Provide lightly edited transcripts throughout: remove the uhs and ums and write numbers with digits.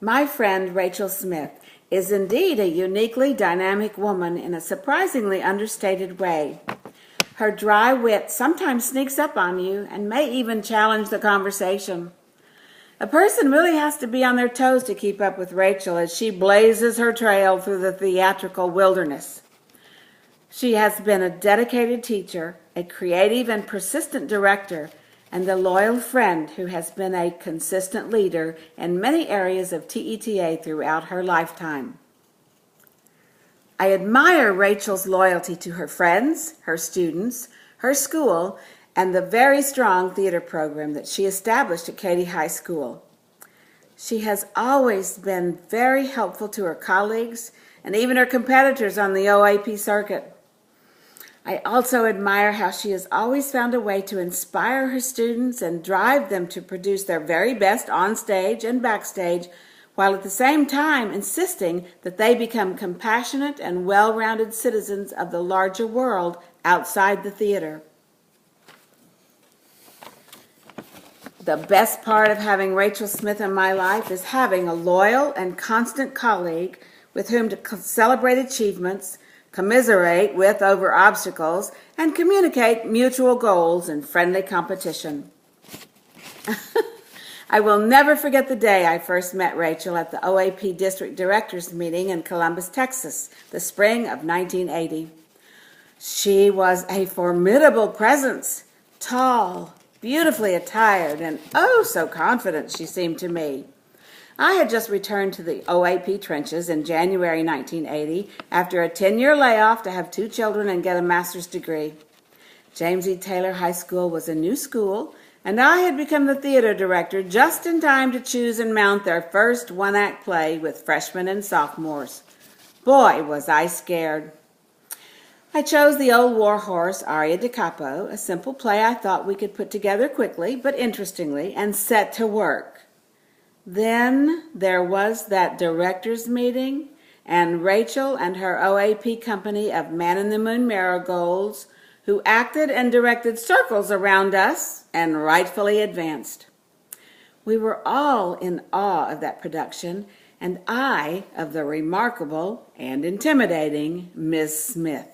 My friend Rachel Smith is indeed a uniquely dynamic woman in a surprisingly understated way. Her dry wit sometimes sneaks up on you and may even challenge the conversation. A person really has to be on their toes to keep up with Rachel as she blazes her trail through the theatrical wilderness. She has been a dedicated teacher, a creative and persistent director, and the loyal friend who has been a consistent leader in many areas of TETA throughout her lifetime. I admire Rachel's loyalty to her friends, her students, her school, and the very strong theater program that she established at Katy High School. She has always been very helpful to her colleagues and even her competitors on the OAP circuit. I also admire how she has always found a way to inspire her students and drive them to produce their very best on stage and backstage, while at the same time insisting that they become compassionate and well-rounded citizens of the larger world outside the theater. The best part of having Rachel Smith in my life is having a loyal and constant colleague with whom to celebrate achievements, commiserate with over obstacles, and communicate mutual goals in friendly competition. I will never forget the day I first met Rachel at the OAP District Directors Meeting in Columbus, Texas, the spring of 1980. She was a formidable presence, tall, beautifully attired, and oh so confident she seemed to me. I had just returned to the OAP trenches in January 1980 after a 10-year layoff to have 2 children and get a master's degree. James E. Taylor High School was a new school, and I had become the theater director just in time to choose and mount their first one-act play with freshmen and sophomores. Boy, was I scared. I chose The Old War Horse, Aria da Capo, a simple play I thought we could put together quickly but interestingly, and set to work. Then there was that director's meeting, and Rachel and her OAP company of Man-in-the-Moon Marigolds, who acted and directed circles around us and rightfully advanced. We were all in awe of that production, and I of the remarkable and intimidating Miss Smith.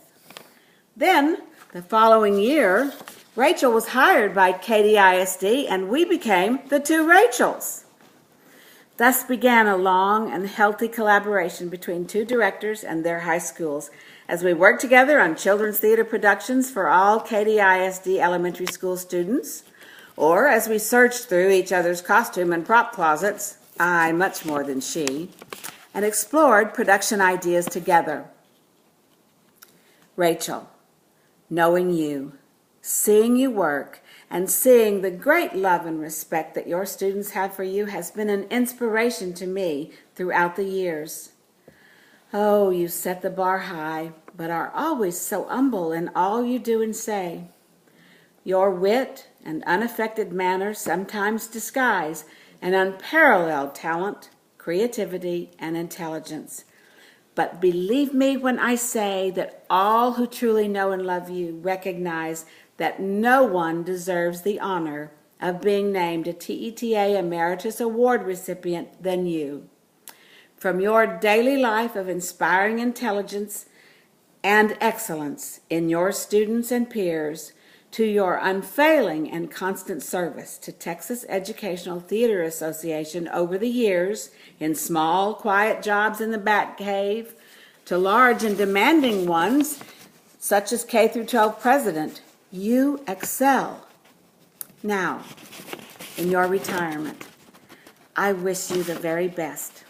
Then, the following year, Rachel was hired by Katy ISD, and we became the 2 Rachels. Thus began a long and healthy collaboration between 2 directors and their high schools as we worked together on children's theater productions for all Katy ISD elementary school students, or as we searched through each other's costume and prop closets, I much more than she, and explored production ideas together. Rachel, knowing you, seeing you work, and seeing the great love and respect that your students have for you has been an inspiration to me throughout the years. Oh, you set the bar high, but are always so humble in all you do and say. Your wit and unaffected manner sometimes disguise an unparalleled talent, creativity, and intelligence. But believe me when I say that all who truly know and love you recognize that no one deserves the honor of being named a TETA Emeritus Award recipient than you. From your daily life of inspiring intelligence and excellence in your students and peers, to your unfailing and constant service to Texas Educational Theater Association over the years, in small, quiet jobs in the back cave, to large and demanding ones, such as K-12 president, you excel. Now, in your retirement, I wish you the very best.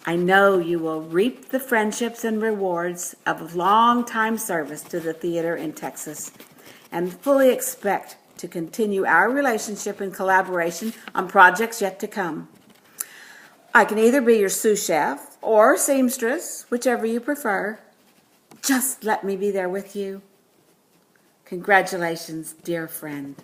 I know you will reap the friendships and rewards of long-time service to the theater in Texas, and fully expect to continue our relationship and collaboration on projects yet to come. I can either be your sous chef or seamstress, whichever you prefer. Just let me be there with you. Congratulations, dear friend.